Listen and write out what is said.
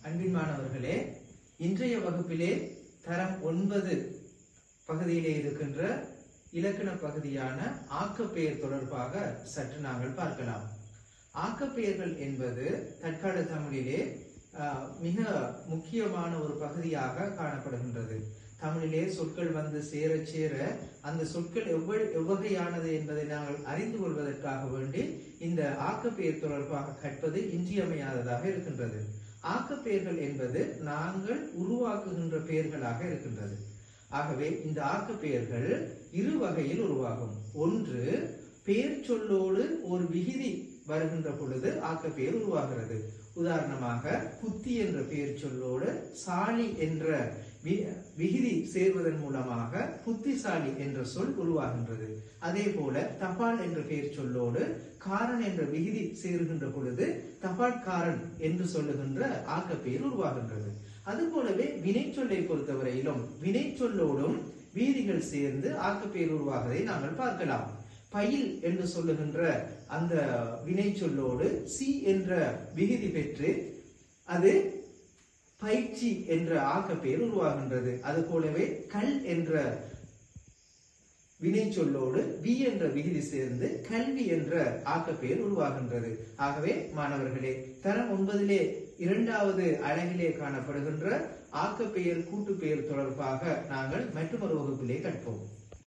அன்பின் மாணவர்களே, இன்றைய வகுப்பிலே தரம் 9 பகுதியிலே இருக்கின்ற இலக்கண பகுதியான ஆக்கப்பெயர் தொடர்பாக சற்று நாங்கள் பார்க்கலாம். ஆக்கப்பெயர்கள் என்பது தற்கால தமிழிலே மிக முக்கியமான ஒரு பகுதியாக காணப்படுகின்றது. தமிழிலே சொற்கள் வந்து சேர சேர அந்த சொற்கள் எவ்வகையானது என்பதை நாங்கள் அறிந்து கொள்வதற்காக வேண்டி இந்த ஆக்கப்பெயர் தொடர்பாக கற்பது இன்றியமையாததாக இருக்கின்றது. ஆக்கப்பெயர்கள் என்பது நாங்கள் உருவாக்குகின்ற பெயர்களாக இருக்கின்றது. ஆகவே இந்த ஆக்கப்பெயர்கள் இரு வகையில் உருவாகும். ஒன்று, பெயர் சொல்லோடு ஒரு விகுதி வருகின்ற பொழுது ஆக்கப்பெயர் உருவாகிறது. உதாரணமாக, புத்தி என்ற பெயர் சொல்லோடு சாலி என்ற விகுதி சேர்வதன் மூலமாக புத்திசாலி என்ற சொல் உருவாகின்றது. அதே போல தபால் என்ற பெயர் சொல்லோடு காரன் என்ற விகுதி சேர்கின்ற பொழுது தபால்காரன் என்று சொல்லுகின்ற ஆக்கப்பெயர் உருவாகின்றது. அதுபோலவே வினை சொல்லை பொறுத்தவரையிலும் வினை சொல்லோடும் வீதிகள் சேர்ந்து ஆக்கப்பெயர் உருவாவதை நாங்கள் பார்க்கலாம். பயில் என்று சொல்லுகின்ற அந்த வினை சொல்லோடு சி என்ற விகுதி பெற்று அது பயிற்சி என்ற ஆக்கப்பெயர் உருவாகின்றது. அது போலவே கல் என்ற வினை சொல்லோடு வி என்ற விகுதி சேர்ந்து கல்வி என்ற ஆக்கப்பெயர் உருவாகின்றது. ஆகவே மாணவர்களே, தரம் 9 இரண்டாவது அலகிலே காணப்படுகின்ற ஆக்கப்பெயர் கூட்டுப்பெயர் தொடர்பாக நாங்கள் மற்றொரு வகுப்பிலே கற்போம்.